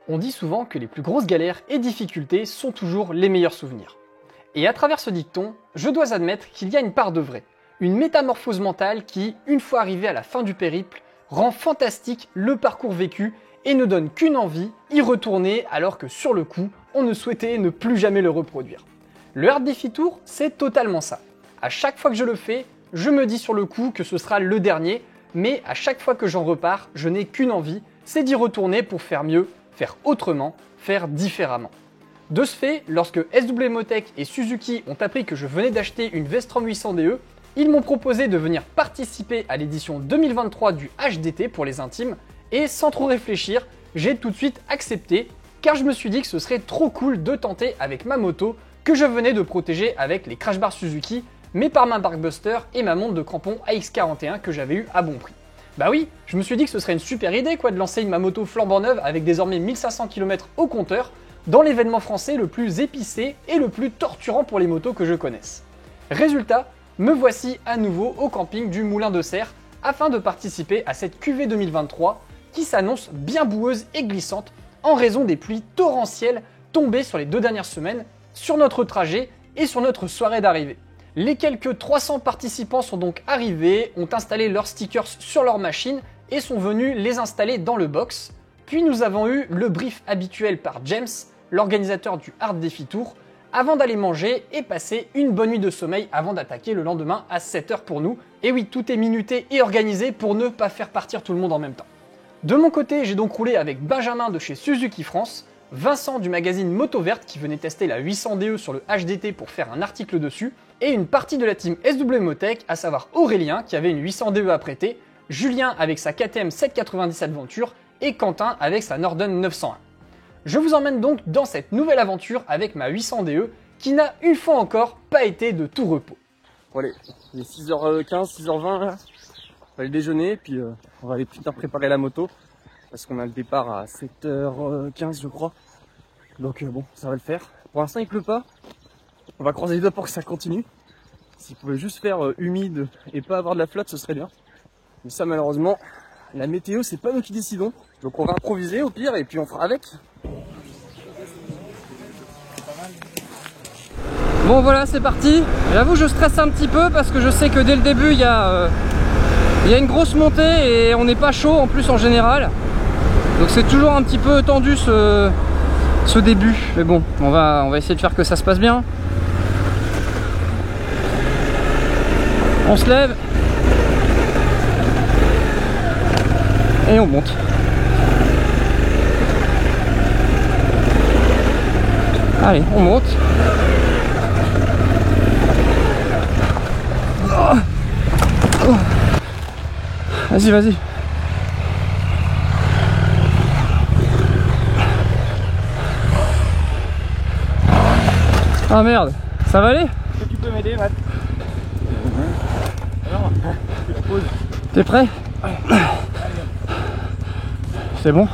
On dit souvent que les plus grosses galères et difficultés sont toujours les meilleurs souvenirs. Et à travers ce dicton, je dois admettre qu'il y a une part de vrai. Une métamorphose mentale qui, une fois arrivé à la fin du périple, rend fantastique le parcours vécu et ne donne qu'une envie, y retourner alors que sur le coup, on ne souhaitait ne plus jamais le reproduire. Le Hard Défi Tour, c'est totalement ça. À chaque fois que je le fais, je me dis sur le coup que ce sera le dernier, mais à chaque fois que j'en repars, je n'ai qu'une envie, c'est d'y retourner pour faire mieux, faire autrement, faire différemment. De ce fait, lorsque SW Motech et Suzuki ont appris que je venais d'acheter une Vestrom 800DE, ils m'ont proposé de venir participer à l'édition 2023 du HDT pour les intimes, et sans trop réfléchir, j'ai tout de suite accepté, car je me suis dit que ce serait trop cool de tenter avec ma moto que je venais de protéger avec les crash bars Suzuki, mais par ma Barkbuster et ma montre de crampon AX41 que j'avais eu à bon prix. Bah oui, je me suis dit que ce serait une super idée de lancer ma moto flambant neuve avec désormais 1500 km au compteur dans l'événement français le plus épicé et le plus torturant pour les motos que je connaisse. Résultat, me voici à nouveau au camping du Moulin de Serre afin de participer à cette QV 2023 qui s'annonce bien boueuse et glissante en raison des pluies torrentielles tombées sur les 2 dernières semaines sur notre trajet et sur notre soirée d'arrivée. Les quelques 300 participants sont donc arrivés, ont installé leurs stickers sur leur machine et sont venus les installer dans le box. Puis nous avons eu le brief habituel par James, l'organisateur du Hard Défi Tour, avant d'aller manger et passer une bonne nuit de sommeil avant d'attaquer le lendemain à 7h pour nous. Et oui, tout est minuté et organisé pour ne pas faire partir tout le monde en même temps. De mon côté, j'ai donc roulé avec Benjamin de chez Suzuki France, Vincent du magazine Moto Verte qui venait tester la 800DE sur le HDT pour faire un article dessus, et une partie de la team SW Motech, à savoir Aurélien qui avait une 800DE à prêter, Julien avec sa KTM 797 Venture et Quentin avec sa Norden 901. Je vous emmène donc dans cette nouvelle aventure avec ma 800DE qui n'a une fois encore pas été de tout repos. Bon allez, il est 6h15, 6h20 là, on va aller déjeuner puis on va aller plus tard préparer la moto parce qu'on a le départ à 7h15 je crois, donc bon ça va le faire. Pour l'instant il pleut pas, on va croiser les doigts pour que ça continue. S'il pouvait juste faire humide et pas avoir de la flotte ce serait bien, mais ça malheureusement la météo c'est pas nous qui décidons, donc on va improviser au pire et puis on fera avec. Bon voilà, c'est parti. J'avoue je stresse un petit peu parce que je sais que dès le début il y a une grosse montée et on n'est pas chaud en plus en général. Donc c'est toujours un petit peu tendu ce début. Mais bon, on va essayer de faire que ça se passe bien. On se lève. Et on monte. Allez, on monte. Oh. Vas-y, vas-y. Ah merde, ça va aller? Est-ce que tu peux m'aider, Matt? Alors, tu la poses. T'es prêt? Ouais. C'est bon?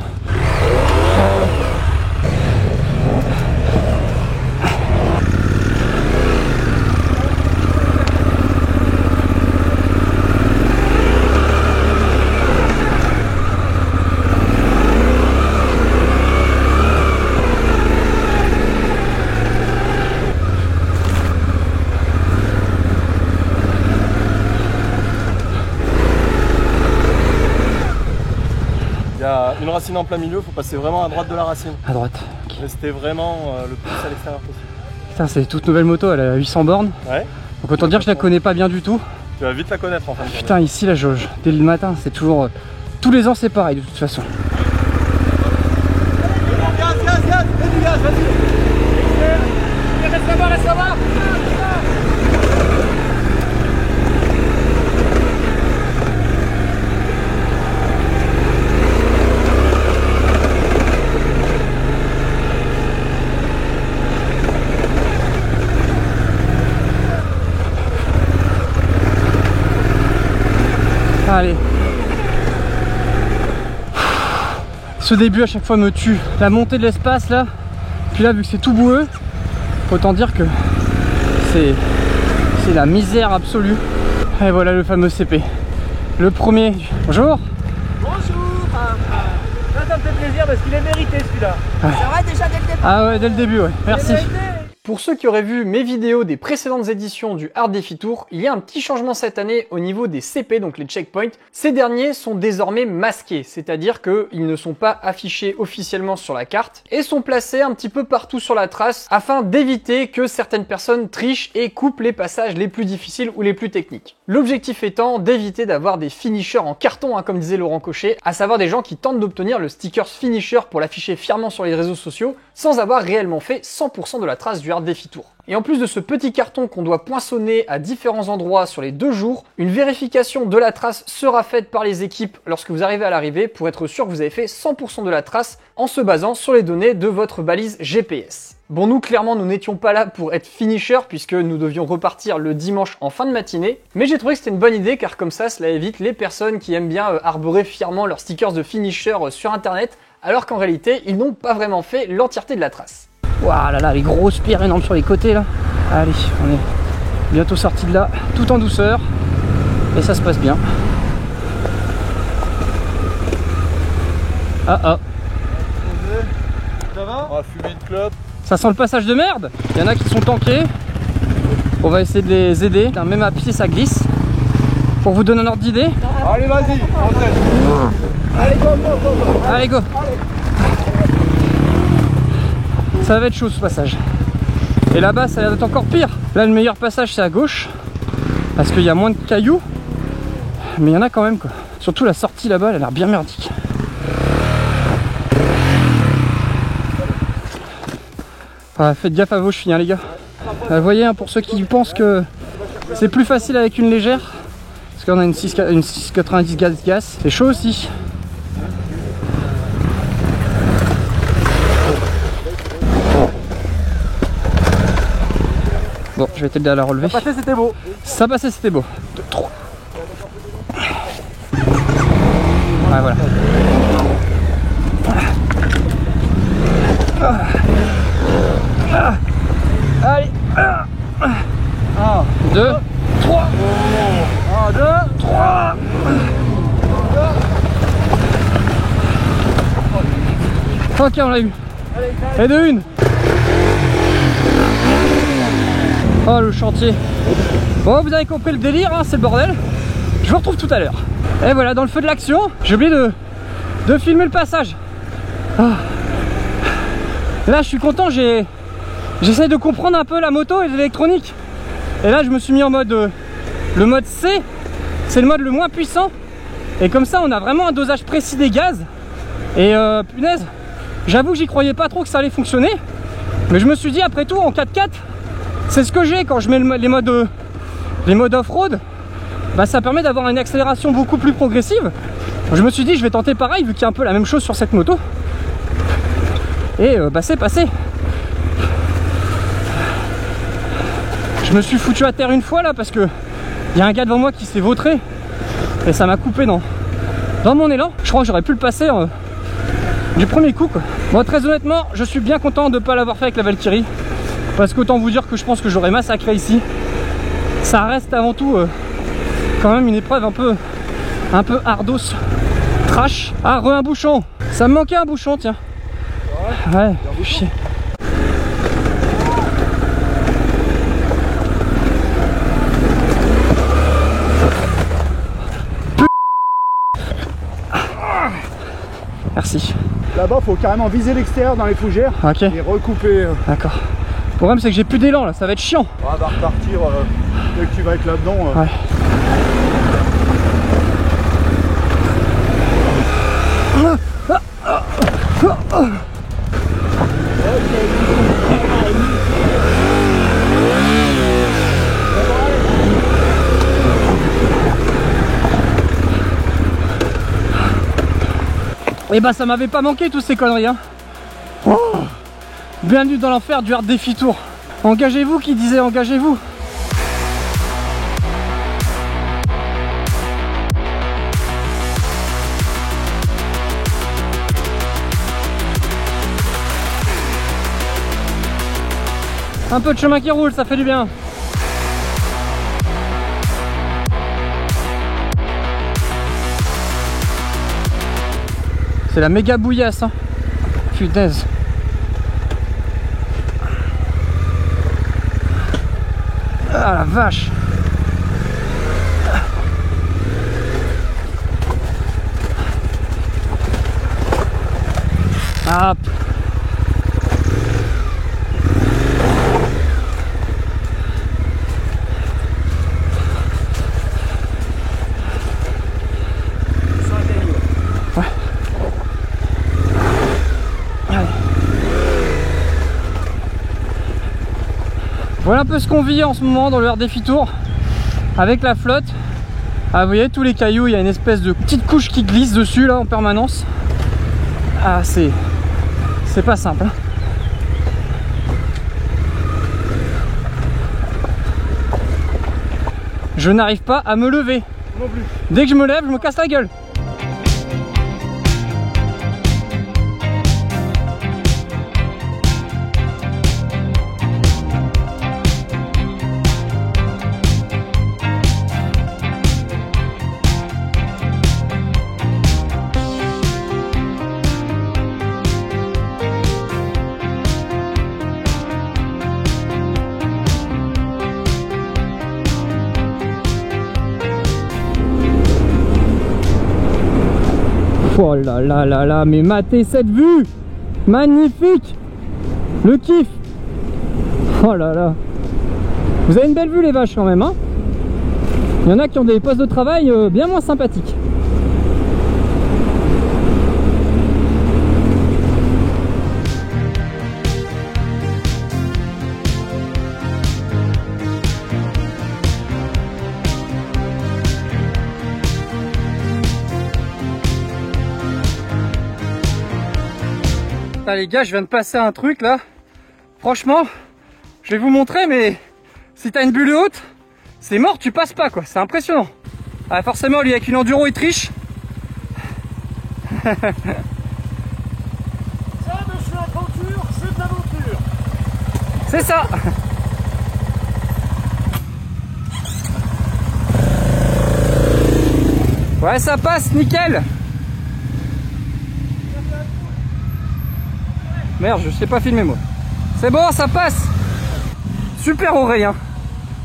Il y a une racine en plein milieu, faut passer vraiment à droite de la racine. À droite. Okay. Rester vraiment le plus à l'extérieur possible. Putain, c'est toute nouvelle moto, elle a 800 bornes. Ouais. Donc autant dire que je la connais pas bien du tout. Tu vas vite la connaître en fin de journée. Putain, ici la jauge, dès le matin, c'est toujours... tous les ans c'est pareil de toute façon. Gaz, gaz, gaz, mets du gaz, vas-y. Reste là-bas, reste là-bas. Allez. Ce début à chaque fois me tue. La montée de l'espace là. Puis là vu que c'est tout boueux, autant dire que c'est la misère absolue. Et voilà le fameux CP. Le premier. Bonjour. Bonjour. ça me fait plaisir parce qu'il est mérité celui-là. C'est vrai déjà dès le départ. Ah ouais, dès le début, ouais. Merci. Pour ceux qui auraient vu mes vidéos des précédentes éditions du Hard Défi Tour, il y a un petit changement cette année au niveau des CP, donc les checkpoints. Ces derniers sont désormais masqués, c'est-à-dire qu'ils ne sont pas affichés officiellement sur la carte et sont placés un petit peu partout sur la trace afin d'éviter que certaines personnes trichent et coupent les passages les plus difficiles ou les plus techniques. L'objectif étant d'éviter d'avoir des finishers en carton, comme disait Laurent Cochet, à savoir des gens qui tentent d'obtenir le sticker finisher pour l'afficher fièrement sur les réseaux sociaux sans avoir réellement fait 100% de la trace du Hard Défi Tour. Et en plus de ce petit carton qu'on doit poinçonner à différents endroits sur les 2 jours, une vérification de la trace sera faite par les équipes lorsque vous arrivez à l'arrivée pour être sûr que vous avez fait 100% de la trace en se basant sur les données de votre balise GPS. Bon, nous, clairement, nous n'étions pas là pour être finisher puisque nous devions repartir le dimanche en fin de matinée, mais j'ai trouvé que c'était une bonne idée car comme ça, cela évite les personnes qui aiment bien arborer fièrement leurs stickers de finisher sur internet alors qu'en réalité, ils n'ont pas vraiment fait l'entièreté de la trace. Waouh là là, les grosses pierres énormes sur les côtés là. Allez, on est bientôt sorti de là, tout en douceur. Et ça se passe bien. Ah ah. Ça va? On va fumer une clope. Ça sent le passage de merde. Il y en a qui sont tankés. On va essayer de les aider. Même à pied ça glisse. Pour vous donner un ordre d'idée. Allez, vas-y, Allez, go, go, go, go. Allez go. Ça va être chaud ce passage. Et là-bas ça a l'air d'être encore pire. Là le meilleur passage c'est à gauche. Parce qu'il y a moins de cailloux. Mais il y en a quand même quoi. Surtout la sortie là-bas elle a l'air bien merdique. Ah, faites gaffe à vos chevilles les gars. Vous voyez hein, pour ceux qui pensent que c'est plus facile avec une légère. Parce qu'on a une 690 gas. C'est chaud aussi. Bon, je vais t'aider à la relever. Ça passait, c'était beau. Ça passait, c'était beau. 2, 3. Ouais, voilà. Allez. 1, 2, 3. 1, 2, 3. Ok, on l'a eu. Et de une. Oh le chantier. Bon vous avez compris le délire hein, c'est le bordel. Je vous retrouve tout à l'heure. Et voilà dans le feu de l'action. J'ai oublié de filmer le passage. Ah. Là je suis content, j'essaye de comprendre un peu la moto et l'électronique. Et là je me suis mis en mode le mode C. C'est le mode le moins puissant. Et comme ça on a vraiment un dosage précis des gaz. Et punaise, j'avoue que j'y croyais pas trop que ça allait fonctionner. Mais je me suis dit après tout en 4x4 c'est ce que j'ai quand je mets les modes off-road, bah ça permet d'avoir une accélération beaucoup plus progressive. Je me suis dit je vais tenter pareil vu qu'il y a un peu la même chose sur cette moto. Et bah c'est passé. Je me suis foutu à terre une fois là parce que il y a un gars devant moi qui s'est vautré et ça m'a coupé dans mon élan. Je crois que j'aurais pu le passer du premier coup quoi. Bon très honnêtement je suis bien content de ne pas l'avoir fait avec la Valkyrie. Parce qu'autant vous dire que je pense que j'aurais massacré ici. Ça reste avant tout quand même une épreuve un peu hardos, trash. Ah un bouchon. Ça me manquait un bouchon tiens. Ouais, chier. Merci. Là-bas, faut carrément viser l'extérieur dans les fougères. Ok. Et recouper. D'accord. Le problème c'est que j'ai plus d'élan là, ça va être chiant. On va repartir dès que tu vas être là-dedans. Ouais. Et bah ça m'avait pas manqué toutes ces conneries hein. Oh, bienvenue dans l'enfer du Hard Défi Tour. Engagez-vous qui disait engagez-vous. Un peu de chemin qui roule, ça fait du bien. C'est la méga bouillasse, hein. Punaise. Ah la vache. Hop. Ouais. Allez. Voilà un peu ce qu'on vit en ce moment dans le RDFI Tour avec la flotte. Ah, vous voyez tous les cailloux, il y a une espèce de petite couche qui glisse dessus là en permanence. Ah, c'est pas simple, hein. Je n'arrive pas à me lever. Non plus. Dès que je me lève, je me casse la gueule. Oh là là là là, mais matez cette vue! Magnifique! Le kiff! Oh là là! Vous avez une belle vue les vaches quand même, hein? Il y en a qui ont des postes de travail bien moins sympathiques. Les gars, je viens de passer un truc là. Franchement, je vais vous montrer, mais si t'as une bulle haute, c'est mort, tu passes pas quoi. C'est impressionnant. Ah, forcément, lui avec une enduro, il triche. Ça, monsieur Aventure, c'est de l'aventure. C'est ça. Ouais, ça passe, nickel. Merde, je sais pas filmer moi. C'est bon, ça passe. Super oreille, hein.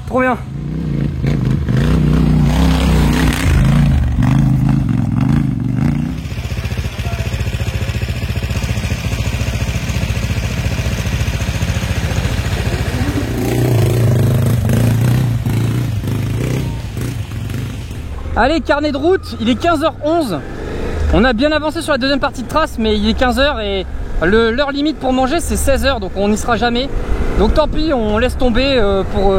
Trop bien. Allez, carnet de route, il est 15h11. On a bien avancé sur la deuxième partie de trace, mais il est 15h et l'heure limite pour manger c'est 16h, donc on n'y sera jamais. Donc tant pis, on laisse tomber pour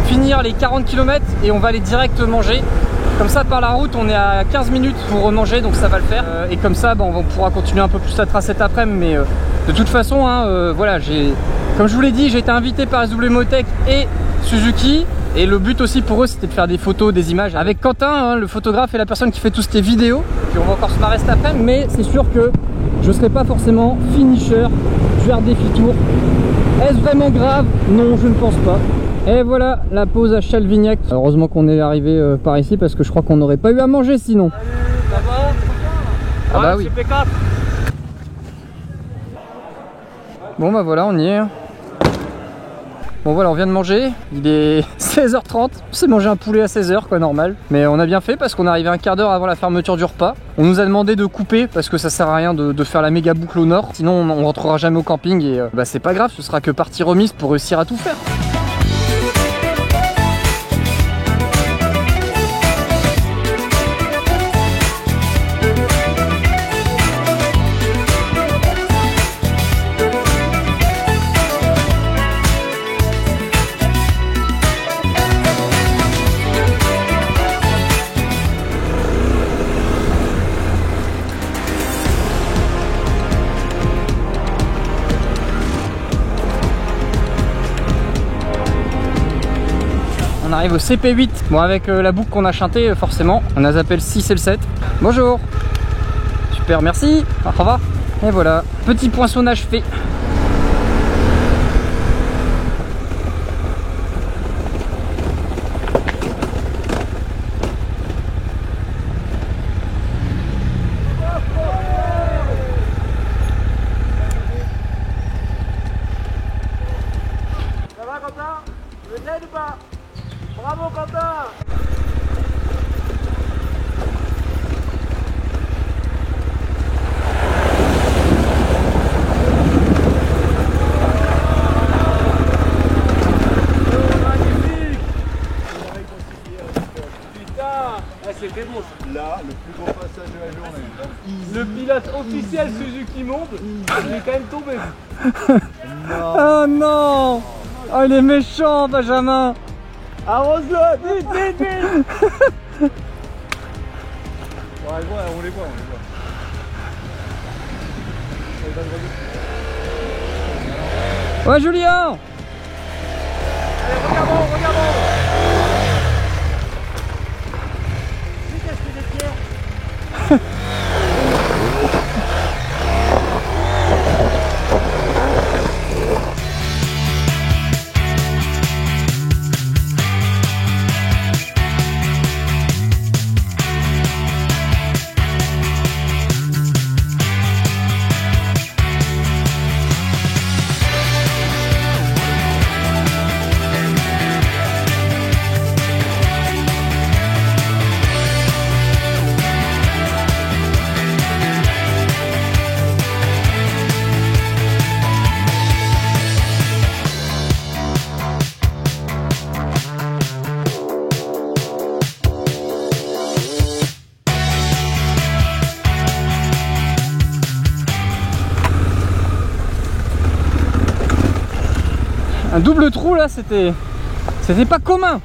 finir les 40 km et on va aller direct manger. Comme ça par la route on est à 15 minutes pour manger, donc ça va le faire. Et comme ça on pourra continuer un peu plus la trace cet après-midi. Mais de toute façon, hein, voilà, comme je vous l'ai dit, j'ai été invité par SW Motech et Suzuki. Et le but aussi pour eux c'était de faire des photos, des images avec Quentin, hein, le photographe et la personne qui fait tout ce qui est vidéo. Puis on va encore se marrer cet après-midi, mais c'est sûr que je serai pas forcément finisher du RDFI Tour. Est-ce vraiment grave? Non, je ne pense pas. Et voilà la pause à Chalvignac. Heureusement qu'on est arrivé par ici parce que je crois qu'on n'aurait pas eu à manger sinon. Ça va? Ah bah oui. C'est P4. Bon bah voilà, on y est. Bon voilà, on vient de manger, il est 16h30, on s'est mangé un poulet à 16h quoi, normal. Mais on a bien fait parce qu'on est arrivé un quart d'heure avant la fermeture du repas. On nous a demandé de couper parce que ça sert à rien de faire la méga boucle au nord. Sinon on rentrera jamais au camping et bah c'est pas grave, ce sera que partie remise pour réussir à tout faire. On arrive au CP8. Bon, avec la boucle qu'on a chantée, forcément, on a zappé le 6 et le 7. Bonjour. Super, merci. Au revoir. Et voilà, petit poinçonnage fait. officiel Suzuki Monde, il est quand même tombé. Oh non! Oh, il est méchant, Benjamin! Arrose-le, vite, vite, vite. On les voit, on les voit. Ouais, Julien! Allez, regardons, regardons. Vite, acheter des pierres. Un double trou là, c'était pas commun.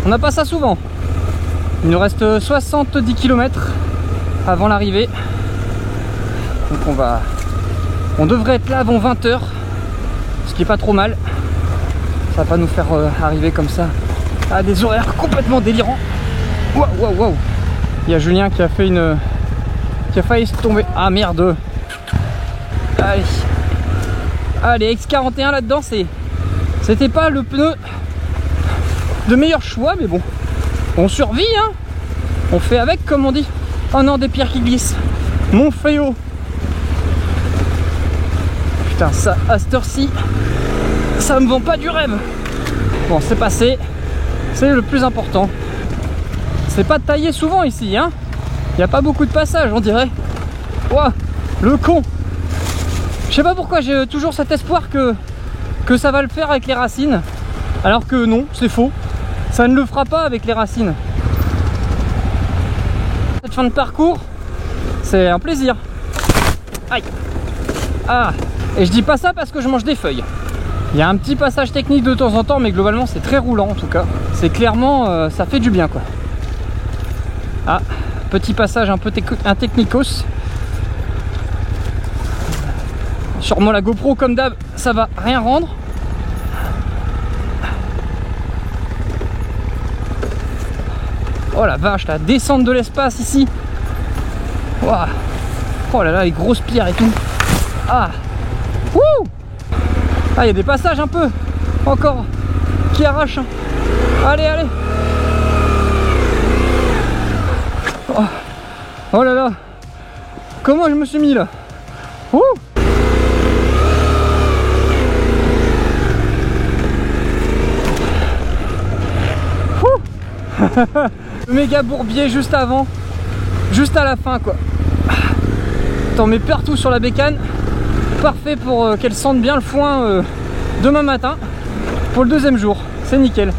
On n'a pas ça souvent. Il nous reste 70 km avant l'arrivée. Donc on devrait être là avant 20 h, ce qui est pas trop mal. Ça va pas nous faire arriver comme ça à des horaires complètement délirants. Waouh, waouh, waouh. Il y a Julien qui a fait qui a failli se tomber. Ah merde. Allez. Allez, X41 là-dedans, c'était pas le pneu de meilleur choix, mais bon, on survit, hein. On fait avec, comme on dit. Oh non, des pierres qui glissent. Mon fléau. Putain, ça, à cette heure-ci, ça me vend pas du rêve. Bon, c'est passé. C'est le plus important. C'est pas taillé souvent ici, hein. Il n'y a pas beaucoup de passages, on dirait. Ouah, le con. Je sais pas pourquoi j'ai toujours cet espoir que ça va le faire avec les racines, alors que non, c'est faux. Ça ne le fera pas avec les racines. Cette fin de parcours, c'est un plaisir. Aïe. Ah. Et je dis pas ça parce que je mange des feuilles. Il y a un petit passage technique de temps en temps, mais globalement c'est très roulant en tout cas. C'est clairement, ça fait du bien quoi. Ah, petit passage un peu technicos. Sûrement la GoPro comme d'hab, ça va rien rendre. Oh la vache, la descente de l'espace ici. Wow. Oh là là, les grosses pierres et tout. Ah. Wouh. Ah, il y a des passages un peu encore qui arrachent. Allez, allez. Oh, oh là là. Comment je me suis mis là. Ouh. Le méga bourbier juste avant, juste à la fin quoi. T'en mets partout sur la bécane. Parfait pour qu'elle sente bien le foin demain matin pour le deuxième jour. C'est nickel.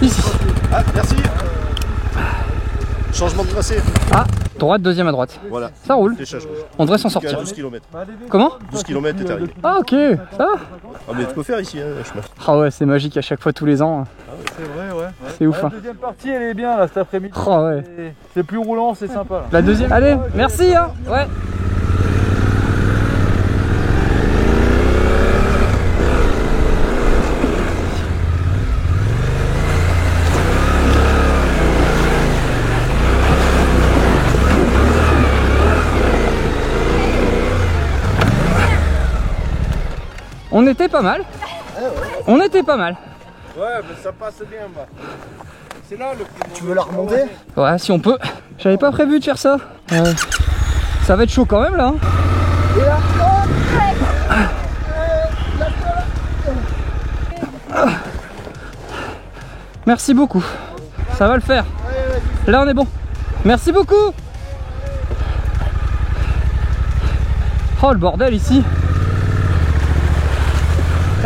Ici. Ah, merci. Changement de tracé. Ah, droite, deuxième à droite. Voilà. Ça roule. Fléchage rouge. On devrait s'en Jusqu'à sortir. 12 km. Comment? 12 km est arrivé. Ah ok, ça va. Ah mais tu peux faire ici, hein, le chemin. Ah ouais, c'est magique à chaque fois tous les ans. C'est vrai, ouais. C'est ouf. La Hein. deuxième partie, elle est bien là cet après-midi. Oh ouais. C'est plus roulant, c'est sympa. Là. La deuxième. Allez, merci hein. Ouais. On était pas mal. On était pas mal. Ouais, mais ça passe bien, bah. C'est là le plus. Tu veux la remonter? Ouais, si on peut. J'avais pas prévu de faire ça. Ça va être chaud quand même là. Hein. Et là, oh Merci beaucoup. Ça va le faire. Là on est bon. Merci beaucoup. Oh le bordel ici.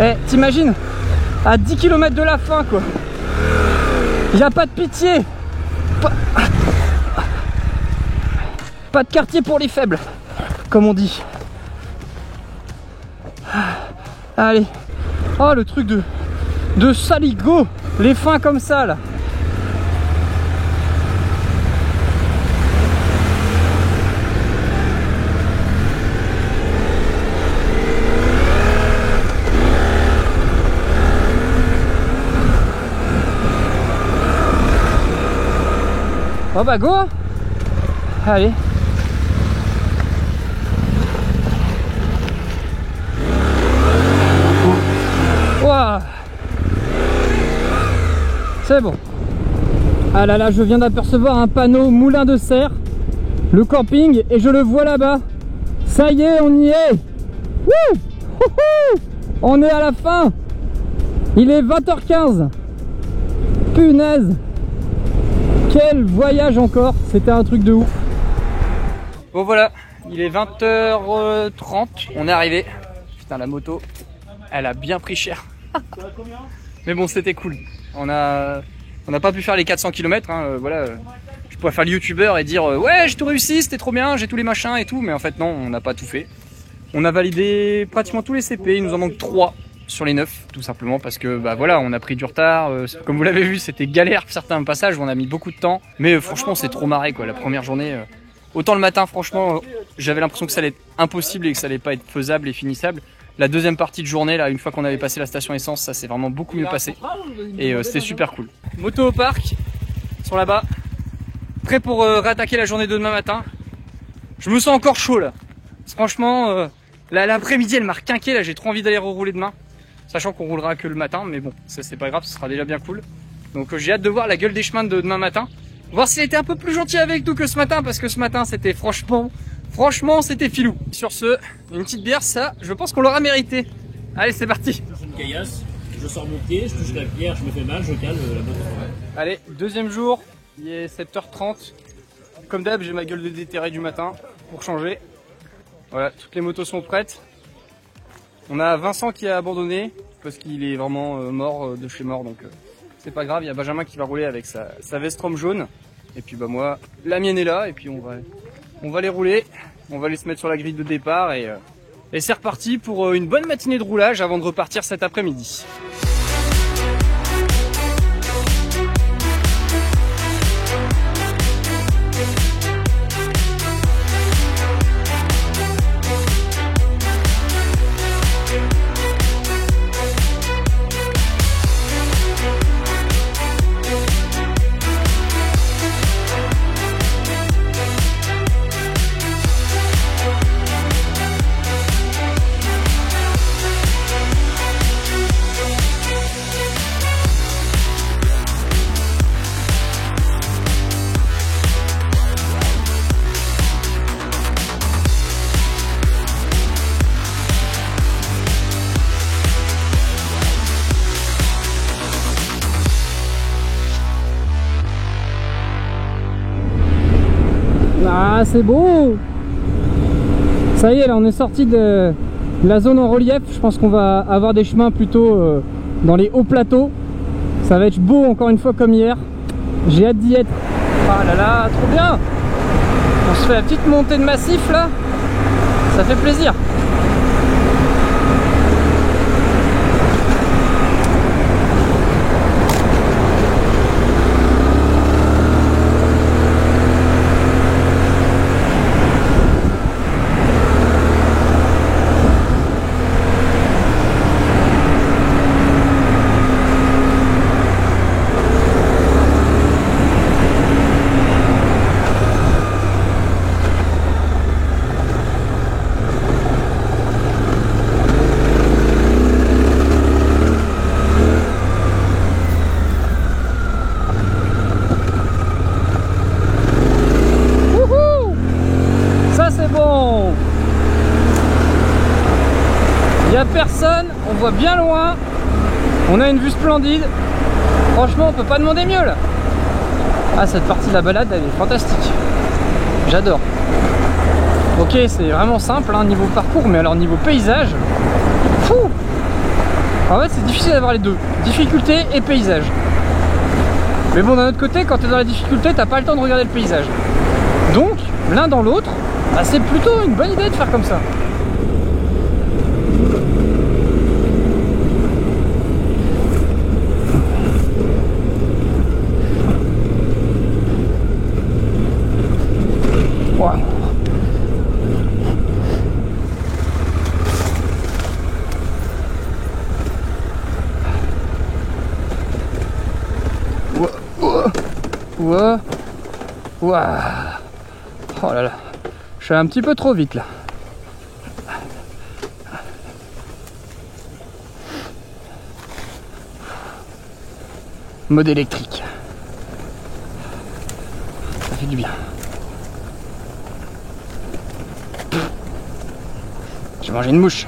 Eh, t'imagines, à 10 km de la fin quoi. Il n'y a pas de pitié. Pas de quartier pour les faibles, comme on dit. Allez. Oh le truc de saligo. Les fins comme ça là. Oh bah go. Allez. Wow. C'est bon. Ah là là, je viens d'apercevoir un panneau moulin de serre, le camping, et je le vois là-bas. Ça y est, on y est. Wouh. On est à la fin. Il est 20h15. Punaise. Quel voyage encore. C'était un truc de ouf. Bon voilà, il est 20h30. On est arrivé. Putain, la moto, elle a bien pris cher. Mais bon, c'était cool. On n'a pas pu faire les 400 km. Hein, voilà. Je pourrais faire le youtubeur et dire ouais, j'ai tout réussi, c'était trop bien, j'ai tous les machins et tout. Mais en fait, non, on n'a pas tout fait. On a validé pratiquement tous les CP. Il nous en manque 3 sur les 9, tout simplement parce que bah voilà, on a pris du retard. Comme vous l'avez vu, c'était galère certains passages où on a mis beaucoup de temps. Mais franchement, c'est trop marré quoi. La première journée, autant le matin, franchement, j'avais l'impression que ça allait être impossible et que ça allait pas être faisable et finissable. La deuxième partie de journée, là, une fois qu'on avait passé la station essence, ça s'est vraiment beaucoup mieux passé. Et c'était super cool. Moto au parc, sur là-bas, prêt pour réattaquer la journée de demain matin. Je me sens encore chaud là. Franchement, l'après-midi elle m'a requinqué, là j'ai trop envie d'aller rouler demain. Sachant qu'on roulera que le matin, mais bon, ça c'est pas grave, ce sera déjà bien cool. Donc j'ai hâte de voir la gueule des chemins de demain matin. Voir s'il était un peu plus gentil avec nous que ce matin, parce que ce matin c'était franchement c'était filou. Sur ce, une petite bière, ça, je pense qu'on l'aura mérité. Allez, c'est parti. Je me caillasse, je sors mon pied, je touche la pierre, je me fais mal, je cale la moto. Allez, deuxième jour, il est 7h30. Comme d'hab, j'ai ma gueule de déterré du matin pour changer. Voilà, toutes les motos sont prêtes. On a Vincent qui a abandonné parce qu'il est vraiment mort de chez mort, donc c'est pas grave. Il y a Benjamin qui va rouler avec sa Vestrom jaune. Et puis bah moi, la mienne est là et puis on va les rouler. On va les se mettre sur la grille de départ et c'est reparti pour une bonne matinée de roulage avant de repartir cet après-midi. Ah, c'est beau. Ça y est, là on est sorti de la zone en relief. Je pense qu'on va avoir des chemins plutôt dans les hauts plateaux. Ça va être beau encore une fois comme hier. J'ai hâte d'y être. Ah là là, trop bien. On se fait la petite montée de massif là. Ça fait plaisir. Il n'y a personne, on voit bien loin, on a une vue splendide. Franchement, on peut pas demander mieux là. Ah, cette partie de la balade, elle est fantastique. J'adore. Ok, c'est vraiment simple hein, niveau parcours, mais alors niveau paysage, fou. En fait, c'est difficile d'avoir les deux, difficulté et paysage. Mais bon, d'un autre côté, quand tu es dans la difficulté, t'as pas le temps de regarder le paysage. Donc, l'un dans l'autre, bah, c'est plutôt une bonne idée de faire comme ça. Wow. Ouah. Ouah. Oh là là. Je suis un petit peu trop vite là. Mode électrique. Ça fait du bien. J'ai mangé une mouche.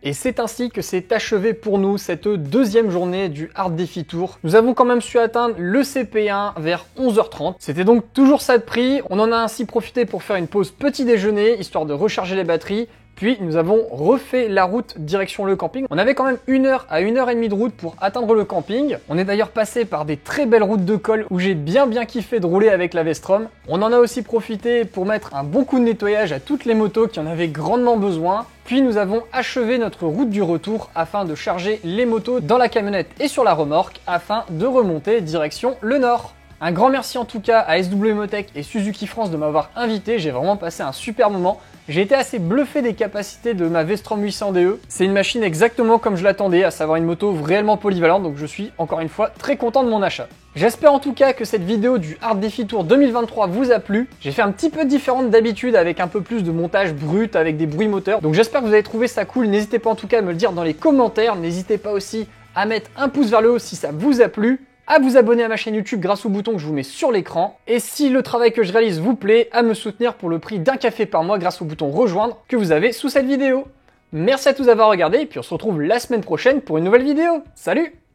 Et c'est ainsi que s'est achevé pour nous cette deuxième journée du Hard Défi Tour. Nous avons quand même su atteindre le CP1 vers 11h30. C'était donc toujours ça de prix. On en a ainsi profité pour faire une pause petit déjeuner, histoire de recharger les batteries. Puis nous avons refait la route direction le camping. On avait quand même 1 heure à 1h30 de route pour atteindre le camping. On est d'ailleurs passé par des très belles routes de col où j'ai bien kiffé de rouler avec la Vestrom. On en a aussi profité pour mettre un bon coup de nettoyage à toutes les motos qui en avaient grandement besoin. Puis nous avons achevé notre route du retour afin de charger les motos dans la camionnette et sur la remorque afin de remonter direction le nord. Un grand merci en tout cas à SW Motech et Suzuki France de m'avoir invité, j'ai vraiment passé un super moment. J'ai été assez bluffé des capacités de ma Vestrom 800DE. C'est une machine exactement comme je l'attendais, à savoir une moto réellement polyvalente, donc je suis encore une fois très content de mon achat. J'espère en tout cas que cette vidéo du Hard Défi Tour 2023 vous a plu. J'ai fait un petit peu différente d'habitude avec un peu plus de montage brut, avec des bruits moteurs. Donc j'espère que vous avez trouvé ça cool. N'hésitez pas en tout cas à me le dire dans les commentaires. N'hésitez pas aussi à mettre un pouce vers le haut si ça vous a plu, à vous abonner à ma chaîne YouTube grâce au bouton que je vous mets sur l'écran. Et si le travail que je réalise vous plaît, à me soutenir pour le prix d'un café par mois grâce au bouton rejoindre que vous avez sous cette vidéo. Merci à tous d'avoir regardé et puis on se retrouve la semaine prochaine pour une nouvelle vidéo. Salut!